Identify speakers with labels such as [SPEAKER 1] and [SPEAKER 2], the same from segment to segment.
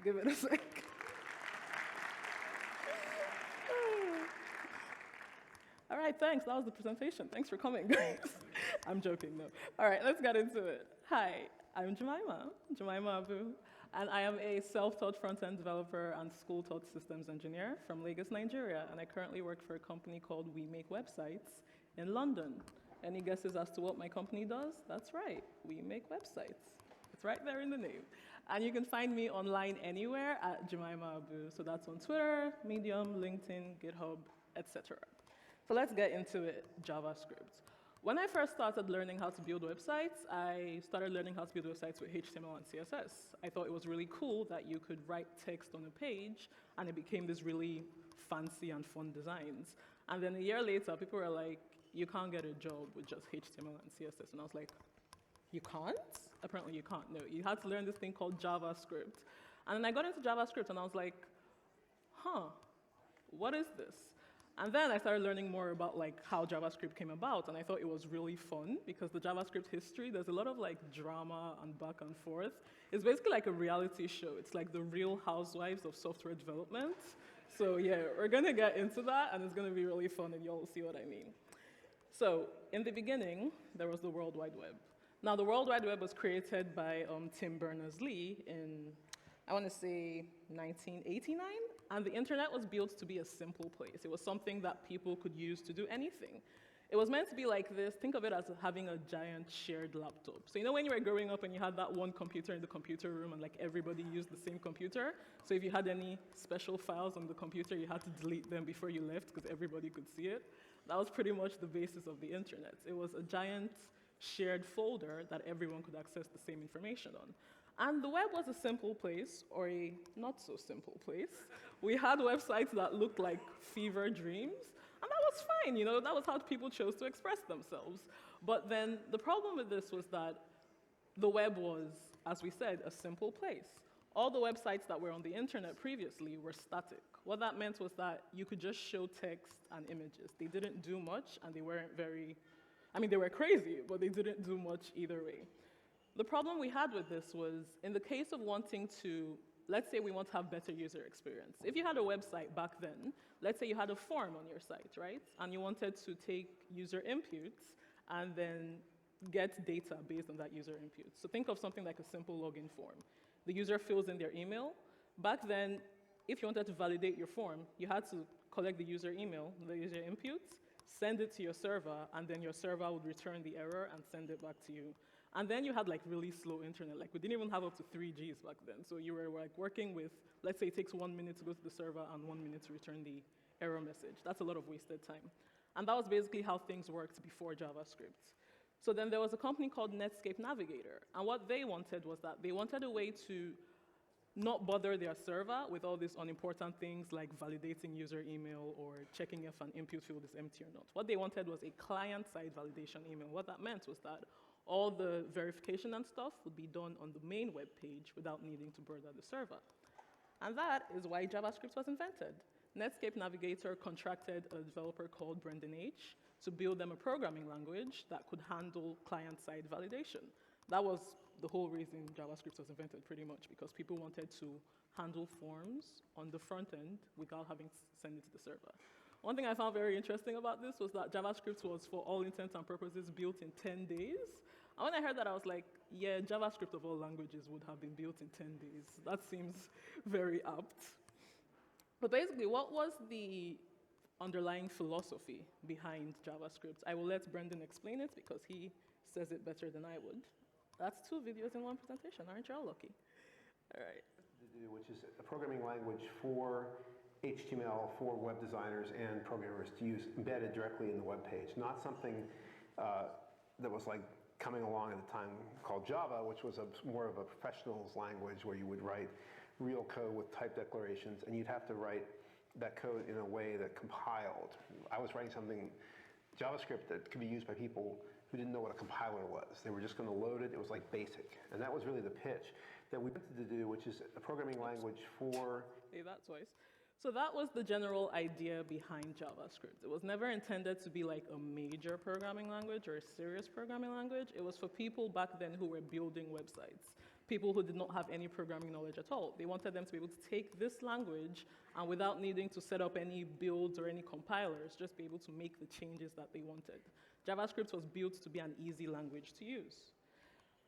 [SPEAKER 1] Give it a sec. All right, thanks. That was the presentation. Thanks for coming, guys. I'm joking, no. All right, let's get into it. Hi, I'm Jemima Abu, and I am a self-taught front-end developer and school-taught systems engineer from Lagos, Nigeria, and I currently work for a company called We Make Websites in London. Any guesses as to what my company does? That's right, we make websites. It's right there in the name. And you can find me online anywhere at Jemima Abu. So that's on Twitter, Medium, LinkedIn, GitHub, etc. So let's get into it, JavaScript. When I first started learning how to build websites, I started learning how to build websites with HTML and CSS. I thought it was really cool that you could write text on a page, and it became this really fancy and fun designs. And then a year later, people were like, you can't get a job with just HTML and CSS. And I was like, you can't? Apparently you can't. No, you had to learn this thing called JavaScript. And then I got into JavaScript, and I was like, huh, what is this? And then I started learning more about how JavaScript came about, and I thought it was really fun because the JavaScript history, there's a lot of drama and back and forth. It's basically like a reality show. It's like the Real Housewives of software development. So yeah, we're gonna get into that, and it's gonna be really fun, and you'll see what I mean. So in the beginning, there was the World Wide Web. Now, the World Wide Web was created by Tim Berners-Lee in, I want to say, 1989. And the internet was built to be a simple place. It was something that people could use to do anything. It was meant to be like this. Think of it as having a giant shared laptop. So you know when you were growing up and you had that one computer in the computer room and everybody used the same computer? So if you had any special files on the computer, you had to delete them before you left because everybody could see it. That was pretty much the basis of the internet. It was a giant shared folder that everyone could access the same information on. And the web was a simple place, or a not so simple place. We had websites that looked like fever dreams, and that was fine, that was how people chose to express themselves. But then the problem with this was that the web was, as we said, a simple place. All the websites that were on the internet previously were static. What that meant was that you could just show text and images. They didn't do much, and they weren't very, they were crazy, but they didn't do much either way. The problem we had with this was, in the case of wanting to, let's say we want to have better user experience. If you had a website back then, let's say you had a form on your site, right? And you wanted to take user inputs and then get data based on that user input. So think of something like a simple login form. The user fills in their email. Back then, if you wanted to validate your form, you had to collect the user email, the user inputs, send it to your server, and then your server would return the error and send it back to you. And then you had really slow internet. We didn't even have up to 3Gs back then. So you were working with, let's say it takes 1 minute to go to the server and 1 minute to return the error message. That's a lot of wasted time. And that was basically how things worked before JavaScript. So then there was a company called Netscape Navigator. And what they wanted was that they wanted a way to not bother their server with all these unimportant things like validating user email or checking if an input field is empty or not. What they wanted was a client-side validation email. What that meant was that all the verification and stuff would be done on the main web page without needing to bother the server. And that is why JavaScript was invented. Netscape Navigator contracted a developer called Brendan H. to build them a programming language that could handle client-side validation. That was the whole reason JavaScript was invented, pretty much, because people wanted to handle forms on the front end without having to send it to the server. One thing I found very interesting about this was that JavaScript was, for all intents and purposes, built in 10 days. And when I heard that, I was like, yeah, JavaScript of all languages would have been built in 10 days. That seems very apt. But basically, what was the underlying philosophy behind JavaScript? I will let Brendan explain it because he says it better than I would. That's 2 videos in 1 presentation. Aren't you all lucky? All right.
[SPEAKER 2] Which is a programming language for HTML for web designers and programmers to use embedded directly in the web page. Not something that was coming along at the time called Java, which was more of a professional's language where you would write real code with type declarations, and you'd have to write that code in a way that compiled. I was writing something, JavaScript, that could be used by people who didn't know what a compiler was. They were just going to load it. It was basic. And that was really the pitch that we wanted to do, which is a programming language for...
[SPEAKER 1] Say that twice. So that was the general idea behind JavaScript. It was never intended to be a major programming language or a serious programming language. It was for people back then who were building websites. people who did not have any programming knowledge at all. They wanted them to be able to take this language and without needing to set up any builds or any compilers, just be able to make the changes that they wanted. JavaScript was built to be an easy language to use.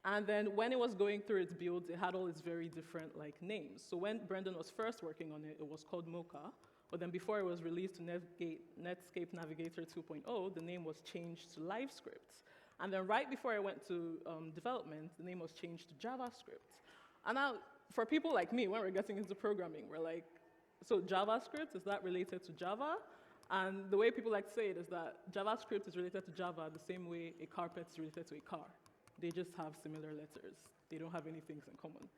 [SPEAKER 1] And then when it was going through its builds, it had all its very different names. So when Brendan was first working on it, it was called Mocha. But then before it was released to Netscape Navigator 2.0, the name was changed to LiveScript. And then right before it went to development, the name was changed to JavaScript. And now, for people like me, when we're getting into programming, we're like, so JavaScript, is that related to Java? And the way people like to say it is that JavaScript is related to Java the same way a carpet is related to a car. They just have similar letters. They don't have any things in common.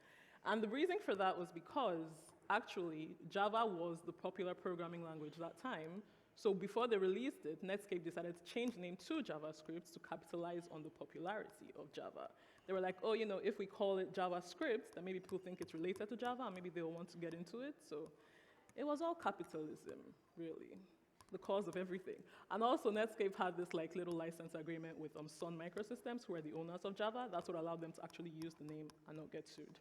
[SPEAKER 1] And the reason for that was because, actually, Java was the popular programming language that time. So before they released it, Netscape decided to change the name to JavaScript to capitalize on the popularity of Java. They were like, oh, if we call it JavaScript, then maybe people think it's related to Java, and maybe they'll want to get into it. So it was all capitalism, really, the cause of everything. And also, Netscape had this little license agreement with Sun Microsystems, who are the owners of Java. That's what allowed them to actually use the name and not get sued.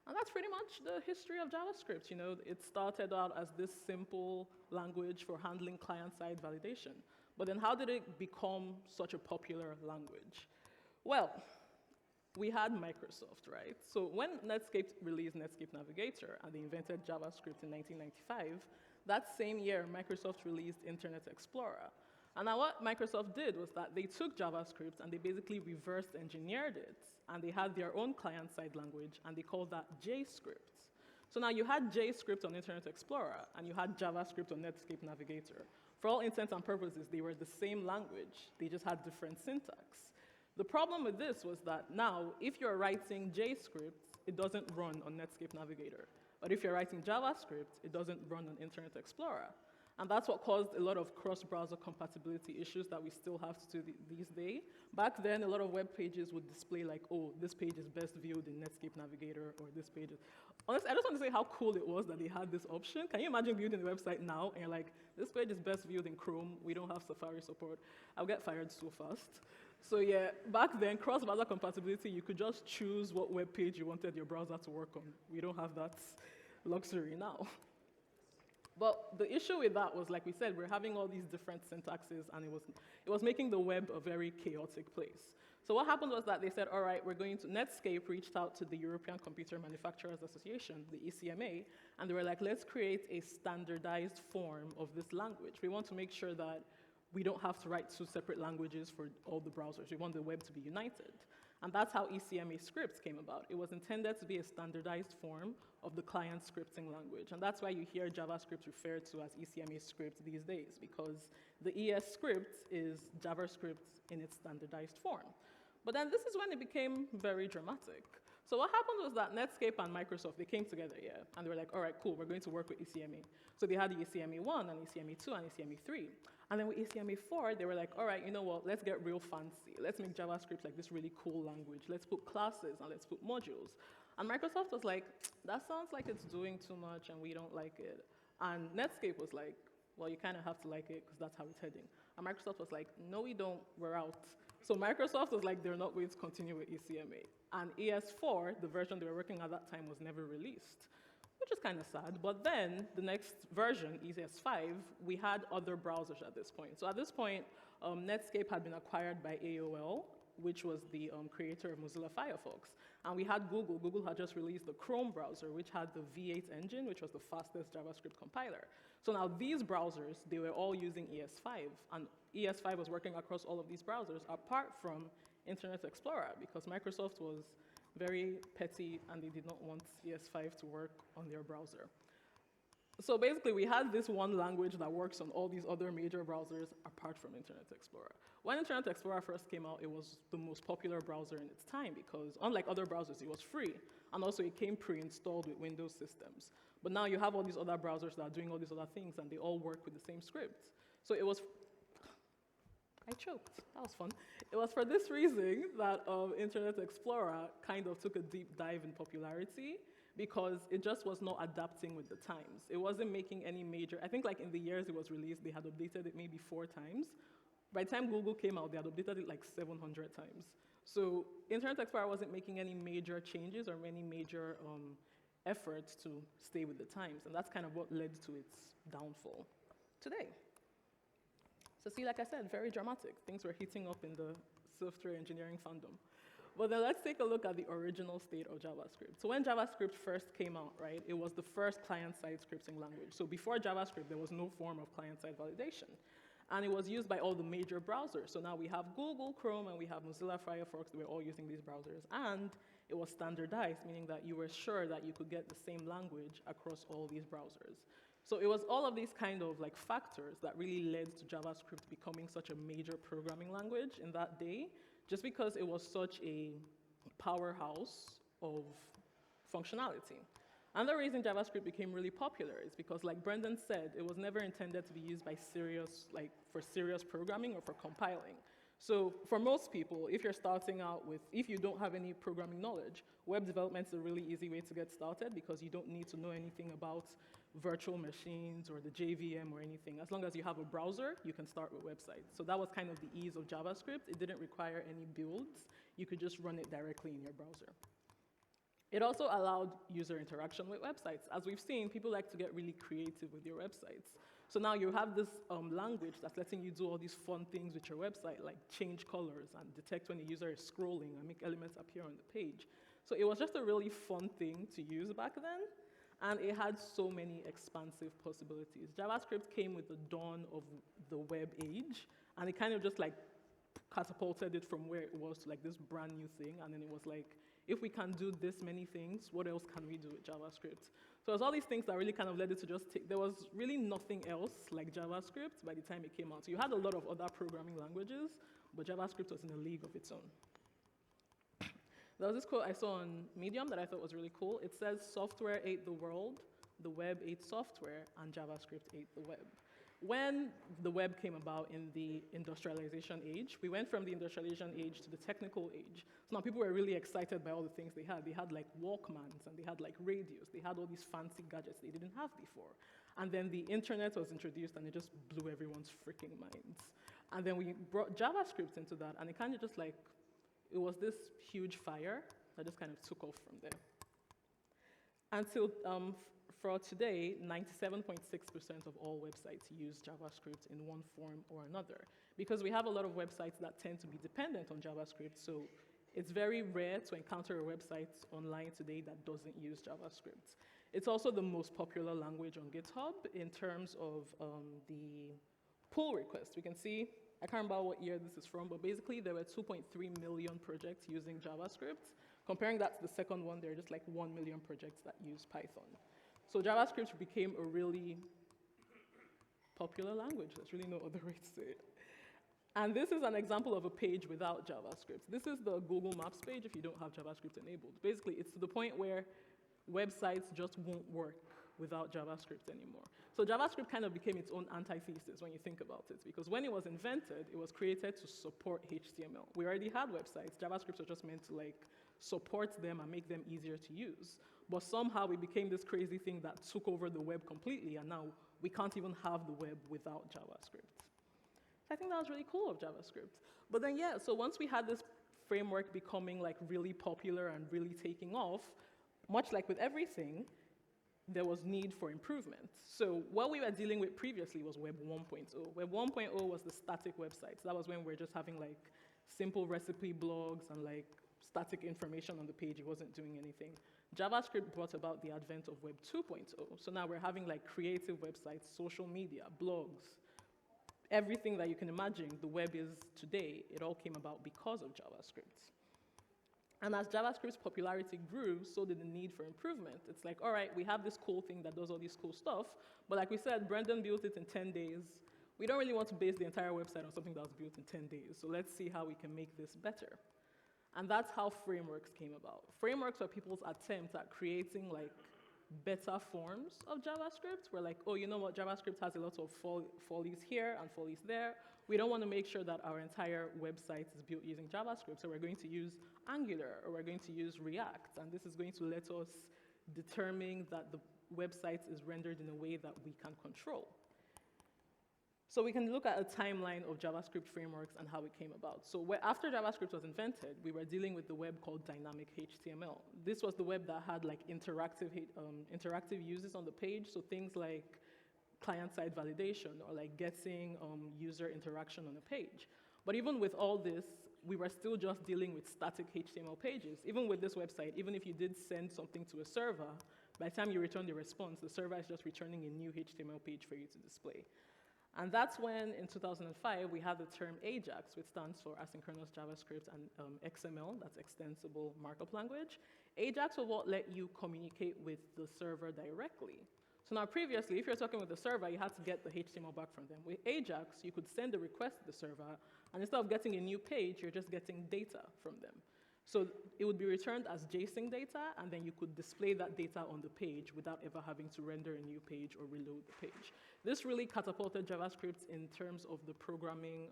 [SPEAKER 1] And that's pretty much the history of JavaScript. It started out as this simple language for handling client-side validation. But then how did it become such a popular language? Well, we had Microsoft, right? So when Netscape released Netscape Navigator and they invented JavaScript in 1995, that same year, Microsoft released Internet Explorer. And now what Microsoft did was that they took JavaScript and they basically reverse engineered it, and they had their own client-side language, and they called that JScript. So now you had JScript on Internet Explorer, and you had JavaScript on Netscape Navigator. For all intents and purposes, they were the same language. They just had different syntax. The problem with this was that now, if you're writing JScript, it doesn't run on Netscape Navigator. But if you're writing JavaScript, it doesn't run on Internet Explorer. And that's what caused a lot of cross-browser compatibility issues that we still have to do these days. Back then, a lot of web pages would display oh, this page is best viewed in Netscape Navigator, or this page is... Honestly, I just want to say how cool it was that they had this option. Can you imagine building the website now, and you're like, this page is best viewed in Chrome, we don't have Safari support. I'll get fired so fast. So yeah, back then, cross-browser compatibility, you could just choose what web page you wanted your browser to work on. We don't have that luxury now. But the issue with that was, like we said, we're having all these different syntaxes, and it was making the web a very chaotic place. So what happened was that they said, all right, Netscape reached out to the European Computer Manufacturers Association, the ECMA, and they were like, let's create a standardized form of this language. We want to make sure that we don't have to write two separate languages for all the browsers. We want the web to be united. And that's how ECMA scripts came about. It was intended to be a standardized form of the client scripting language. And that's why you hear JavaScript referred to as ECMA script these days, because the ES script is JavaScript in its standardized form. But then this is when it became very dramatic. So what happened was that Netscape and Microsoft, they came together, yeah, and they were like, all right, cool, we're going to work with ECMA. So they had the ECMA 1 and ECMA 2 and ECMA 3. And then with ECMA 4, they were like, all right, you know what, let's get real fancy. Let's make JavaScript like this really cool language. Let's put classes and let's put modules. And Microsoft was like, that sounds like it's doing too much and we don't like it. And Netscape was like, well, you kind of have to like it because that's how it's heading. And Microsoft was like, no, we don't, we're out. So Microsoft was like, they're not going to continue with ECMA. And ES4, the version they were working at that time, was never released, which is kind of sad. But then the next version, ES5, we had other browsers at this point. So at this point, Netscape had been acquired by AOL, which was the creator of Mozilla Firefox. And we had Google. Google had just released the Chrome browser, which had the V8 engine, which was the fastest JavaScript compiler. So now these browsers, they were all using ES5. And ES5 was working across all of these browsers, apart from Internet Explorer, because Microsoft was very petty and they did not want ES5 to work on their browser. So basically, we had this one language that works on all these other major browsers apart from Internet Explorer. When Internet Explorer first came out, it was the most popular browser in its time because, unlike other browsers, it was free. And also, it came pre-installed with Windows systems. But now you have all these other browsers that are doing all these other things, and they all work with the same script. So it was... I choked. That was fun. It was for this reason that Internet Explorer kind of took a deep dive in popularity, because it just was not adapting with the times. It wasn't making any major... I think in the years it was released, they had updated it maybe 4 times. By the time Google came out, they had updated it 700 times. So Internet Explorer wasn't making any major changes or any major efforts to stay with the times, and that's kind of what led to its downfall today. So see, like I said, very dramatic. Things were heating up in the software engineering fandom. But then let's take a look at the original state of JavaScript. So when JavaScript first came out, right, it was the first client-side scripting language. So before JavaScript, there was no form of client-side validation. And it was used by all the major browsers. So now we have Google Chrome and we have Mozilla Firefox. We're all using these browsers. And it was standardized, meaning that you were sure that you could get the same language across all these browsers. So it was all of these kind of like factors that really led to JavaScript becoming such a major programming language in that day, just because it was such a powerhouse of functionality. And the reason JavaScript became really popular is because, like Brendan said, it was never intended to be used by for serious programming or for compiling. So for most people, if you're starting out with, if you don't have any programming knowledge, web development is a really easy way to get started because you don't need to know anything about virtual machines or the JVM or anything. As long as you have a browser, you can start with websites. So that was kind of the ease of JavaScript. It didn't require any builds. You could just run it directly in your browser. It also allowed user interaction with websites. As we've seen, people like to get really creative with your websites. So now you have this language that's letting you do all these fun things with your website, like change colors and detect when a user is scrolling and make elements appear on the page. So it was just a really fun thing to use back then, and it had so many expansive possibilities. JavaScript came with the dawn of the web age, and it kind of just like catapulted it from where it was to like this brand new thing, and then it was like, if we can do this many things, what else can we do with JavaScript? So it was all these things that really kind of led it to just take, there was really nothing else like JavaScript by the time it came out. So you had a lot of other programming languages, but JavaScript was in a league of its own. There was this quote I saw on Medium that I thought was really cool. It says, "Software ate the world, the web ate software, and JavaScript ate the web." When the web came about in the industrialization age, we went from the industrialization age to the technical age. So now people were really excited by all the things they had. They had like Walkmans, and they had like radios. They had all these fancy gadgets they didn't have before. And then the internet was introduced, and it just blew everyone's freaking minds. And then we brought JavaScript into that, and it kind of just like, it was this huge fire that just kind of took off from there. Until for today, 97.6% of all websites use JavaScript in one form or another, because we have a lot of websites that tend to be dependent on JavaScript, so it's very rare to encounter a website online today that doesn't use JavaScript. It's also the most popular language on GitHub in terms of the pull requests. We can see, I can't remember what year this is from, but basically there were 2.3 million projects using JavaScript. Comparing that to the second one, there are just like 1 million projects that use Python. So JavaScript became a really popular language. There's really no other way to say it. And this is an example of a page without JavaScript. This is the Google Maps page if you don't have JavaScript enabled. Basically, it's to the point where websites just won't work without JavaScript anymore. So JavaScript kind of became its own antithesis when you think about it, because when it was invented, it was created to support HTML. We already had websites. JavaScript was just meant to like support them and make them easier to use. But somehow it became this crazy thing that took over the web completely, and now we can't even have the web without JavaScript. So I think that was really cool of JavaScript. But then, yeah, so once we had this framework becoming like really popular and really taking off, much like with everything, there was need for improvement. So what we were dealing with previously was Web 1.0. Web 1.0 was the static websites. That was when we were just having like simple recipe blogs and like static information on the page. It wasn't doing anything. JavaScript brought about the advent of Web 2.0. So now we're having like creative websites, social media, blogs, everything that you can imagine the web is today. It all came about because of JavaScript. And as JavaScript's popularity grew, so did the need for improvement. It's like, all right, we have this cool thing that does all this cool stuff, but like we said, Brendan built it in 10 days. We don't really want to base the entire website on something that was built in 10 days, so let's see how we can make this better. And that's how frameworks came about. Frameworks are people's attempt at creating like better forms of JavaScript. We're like, oh, you know what, JavaScript has a lot of follies here and follies there. We don't want to make sure that our entire website is built using JavaScript, so we're going to use Angular, or we're going to use React, and this is going to let us determine that the website is rendered in a way that we can control. So we can look at a timeline of JavaScript frameworks and how it came about. So after JavaScript was invented, we were dealing with the web called dynamic HTML. This was the web that had like interactive uses on the page, so things like client-side validation or like getting user interaction on a page. But even with all this, we were still just dealing with static HTML pages. Even with this website, even if you did send something to a server, by the time you return the response, the server is just returning a new HTML page for you to display. And that's when, in 2005, we had the term AJAX, which stands for Asynchronous JavaScript, and XML, that's Extensible Markup Language. AJAX was what let you communicate with the server directly. So now previously, if you're talking with the server, you had to get the HTML back from them. With AJAX, you could send a request to the server, and instead of getting a new page, you're just getting data from them. So it would be returned as JSON data, and then you could display that data on the page without ever having to render a new page or reload the page. This really catapulted JavaScript in terms of the programming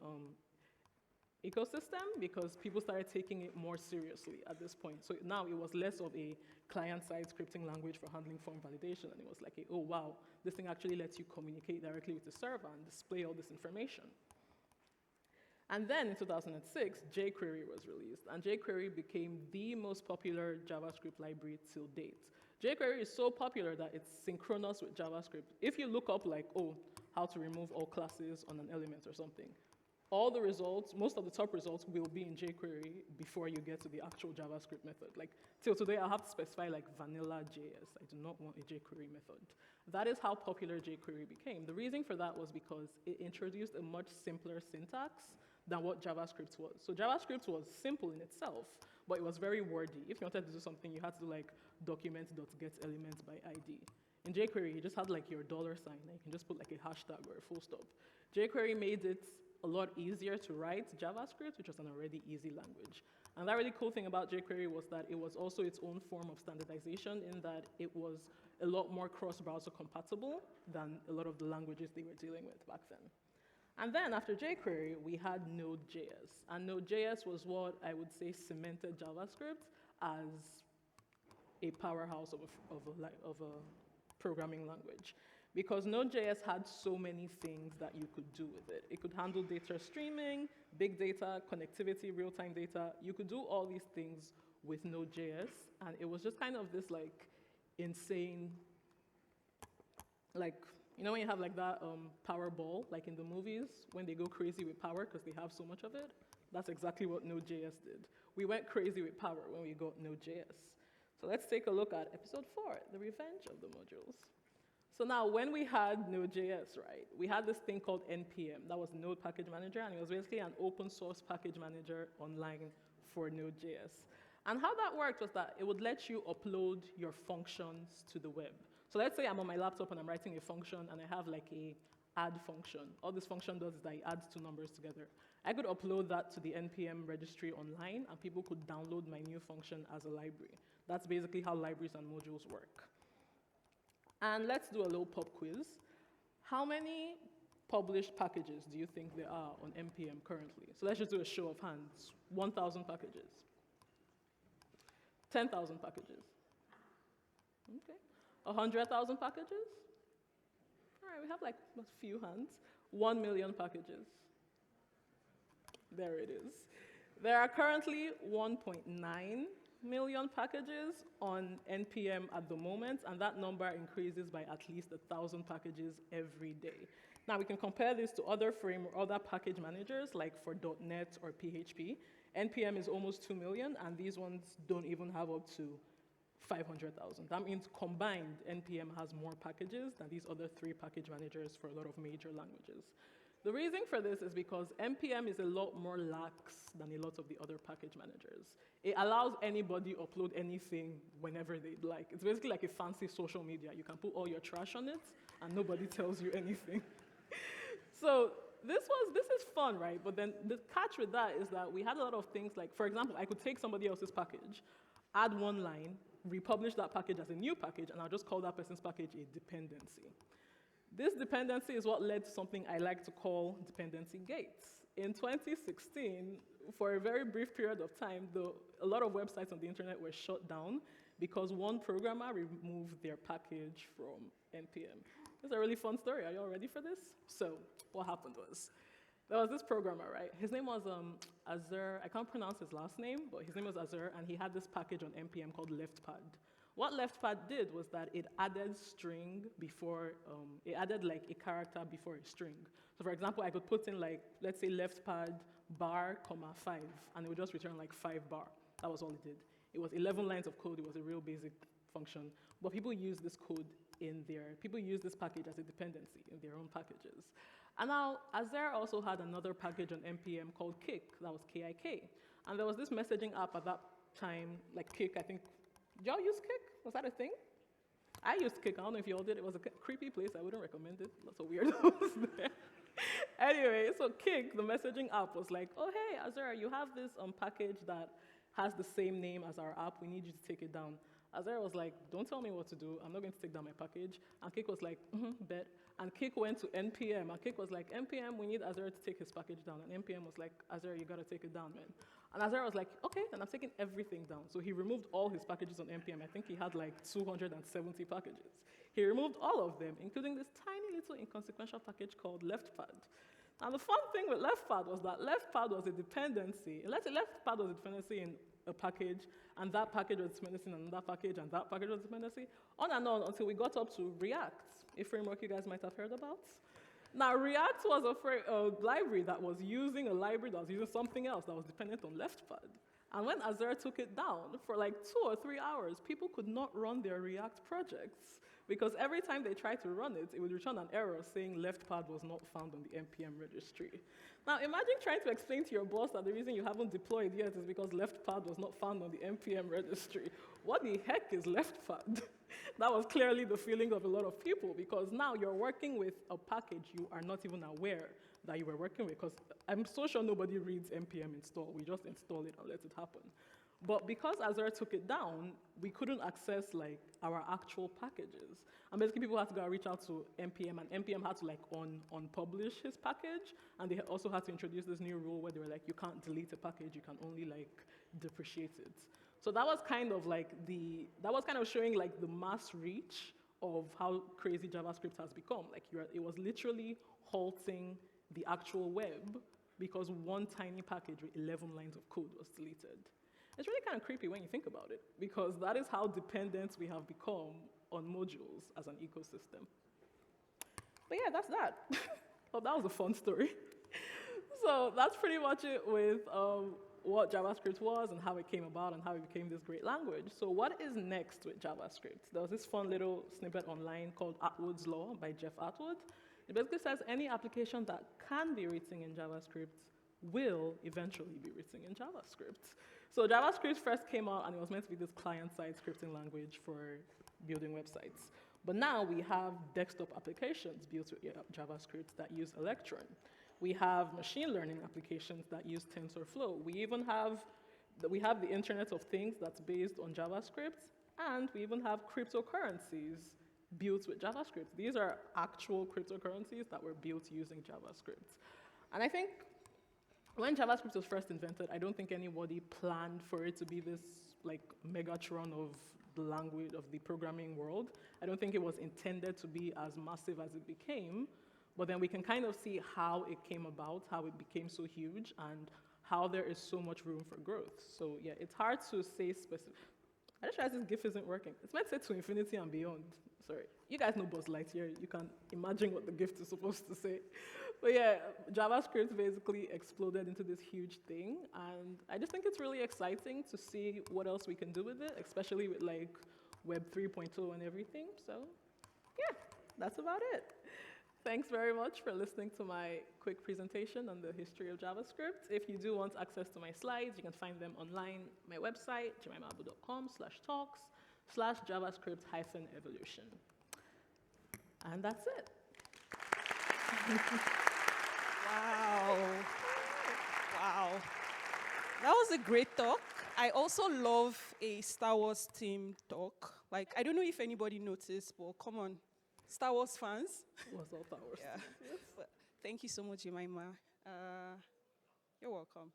[SPEAKER 1] ecosystem, because people started taking it more seriously at this point. So now it was less of a client-side scripting language for handling form validation, and it was like, oh wow, this thing actually lets you communicate directly with the server and display all this information. And then in 2006, jQuery was released, and jQuery became the most popular JavaScript library till date. jQuery is so popular that it's synchronous with JavaScript. If you look up like, oh, how to remove all classes on an element or something, all the results, most of the top results will be in jQuery before you get to the actual JavaScript method. Like, till today, I have to specify like vanilla JS. I do not want a jQuery method. That is how popular jQuery became. The reason for that was because it introduced a much simpler syntax than what JavaScript was. So JavaScript was simple in itself, but it was very wordy. If you wanted to do something, you had to do like document.getElement by ID. In jQuery, you just had like your $sign, and you can just put like a hashtag or a full stop. jQuery made it a lot easier to write JavaScript, which was an already easy language. And that really cool thing about jQuery was that it was also its own form of standardization, in that it was a lot more cross-browser compatible than a lot of the languages they were dealing with back then. And then after jQuery, we had Node.js. And Node.js was what I would say cemented JavaScript as a powerhouse of a programming language. Because Node.js had so many things that you could do with it. It could handle data streaming, big data, connectivity, real-time data. You could do all these things with Node.js, and it was just kind of this like insane, like, you know when you have like that Powerball, like in the movies, when they go crazy with power because they have so much of it? That's exactly what Node.js did. We went crazy with power when we got Node.js. So let's take a look at episode 4, the revenge of the modules. So now when we had Node.js, right, we had this thing called NPM. That was Node Package Manager, and it was basically an open source package manager online for Node.js. And how that worked was that it would let you upload your functions to the web. So let's say I'm on my laptop and I'm writing a function and I have like a add function. All this function does is that it adds 2 numbers together. I could upload that to the NPM registry online, and people could download my new function as a library. That's basically how libraries and modules work. And let's do a little pop quiz. How many published packages do you think there are on NPM currently? So let's just do a show of hands. 1,000 packages. 10,000 packages. Okay. 100,000 packages? All right, we have like a few hands. 1 million packages. There it is. There are currently 1.9 million packages on NPM at the moment, and that number increases by at least 1,000 packages every day. Now we can compare this to other package managers, like for .NET or PHP. NPM is almost 2 million, and these ones don't even have up to 500,000. That means combined, NPM has more packages than these other 3 package managers for a lot of major languages. The reason for this is because NPM is a lot more lax than a lot of the other package managers. It allows anybody to upload anything whenever they'd like. It's basically like a fancy social media. You can put all your trash on it, and nobody tells you anything. So this is fun, right? But then the catch with that is that we had a lot of things like, for example, I could take somebody else's package, add 1 line, republish that package as a new package, and I'll just call that person's package a dependency. This dependency is what led to something I like to call dependency gates. In 2016, for a very brief period of time, a lot of websites on the internet were shut down because one programmer removed their package from NPM. This is a really fun story. Are you all ready for this? So, what happened was, there was this programmer, right? His name was Azure. I can't pronounce his last name, but his name was Azure, and he had this package on NPM called LeftPad. What LeftPad did was that it added string before, it added like a character before a string. So for example, I could put in like, let's say LeftPad bar, comma, 5, and it would just return like 5 bar. That was all it did. It was 11 lines of code. It was a real basic function. But people use this code people use this package as a dependency in their own packages. And now, Azure also had another package on NPM called Kik, that was K-I-K. And there was this messaging app at that time, like Kik, I think. Did y'all use Kik? Was that a thing? I used Kik. I don't know if y'all did. It was a creepy place. I wouldn't recommend it. Lots of weirdos there. Anyway, so Kik, the messaging app, was like, oh, hey, Azure, you have this package that has the same name as our app. We need you to take it down. Azure was like, don't tell me what to do. I'm not going to take down my package. And Kik was like, bet. And Kik went to NPM. And Kik was like, NPM, we need Azure to take his package down. And NPM was like, Azure, you got to take it down, man. And Azure was like, okay, then I'm taking everything down. So he removed all his packages on NPM. I think he had like 270 packages. He removed all of them, including this tiny little inconsequential package called LeftPad. And the fun thing with LeftPad was that LeftPad was a dependency. Let's say LeftPad was a dependency in a package, and that package was a dependency in another package, and that package was a dependency, on and on until we got up to React, a framework you guys might have heard about. Now, React was a library that was using a library that was using something else that was dependent on LeftPad. And when Azure took it down, for like 2 or 3 hours, people could not run their React projects because every time they tried to run it, it would return an error saying LeftPad was not found on the NPM registry. Now, imagine trying to explain to your boss that the reason you haven't deployed yet is because LeftPad was not found on the NPM registry. What the heck is LeftPad? That was clearly the feeling of a lot of people because now you're working with a package you are not even aware that you were working with, because I'm so sure nobody reads npm install. We just install it and let it happen. But because Azure took it down, we couldn't access like our actual packages. And basically people had to go and reach out to NPM, and NPM had to like unpublish his package, and they also had to introduce this new rule where they were like, you can't delete a package, you can only like depreciate it. So that was kind of like showing like the mass reach of how crazy JavaScript has become. Like it was literally halting the actual web because one tiny package with 11 lines of code was deleted. It's really kind of creepy when you think about it, because that is how dependent we have become on modules as an ecosystem. But yeah, that's that. Oh, that was a fun story. So that's pretty much it with what JavaScript was and how it came about and how it became this great language. So what is next with JavaScript? There was this fun little snippet online called Atwood's Law by Jeff Atwood. It basically says any application that can be written in JavaScript will eventually be written in JavaScript. So JavaScript first came out, and it was meant to be this client-side scripting language for building websites. But now we have desktop applications built with JavaScript that use Electron. We have machine learning applications that use TensorFlow. We even have the Internet of Things that's based on JavaScript, and we even have cryptocurrencies built with JavaScript. These are actual cryptocurrencies that were built using JavaScript. And I think when JavaScript was first invented, I don't think anybody planned for it to be this like Megatron of the language of the programming world. I don't think it was intended to be as massive as it became, but then we can kind of see how it came about, how it became so huge, and how there is so much room for growth. So yeah, it's hard to say specific. I just realized this GIF isn't working. It's meant to say to infinity and beyond. Sorry. You guys know Buzz Lightyear. You can imagine what the gift is supposed to say. But yeah, JavaScript basically exploded into this huge thing. And I just think it's really exciting to see what else we can do with it, especially with like Web 3.0 and everything. So yeah, that's about it. Thanks very much for listening to my quick presentation on the history of JavaScript. If you do want access to my slides, you can find them online, my website, jemimaabu.com/talks/JavaScript-evolution. And that's it.
[SPEAKER 3] Wow. Wow. That was a great talk. I also love a Star Wars themed talk. Like, I don't know if anybody noticed, but come on. Star Wars fans?
[SPEAKER 1] Was all Star Wars.
[SPEAKER 3] Yeah. Thank you so much, Jemima. You're welcome.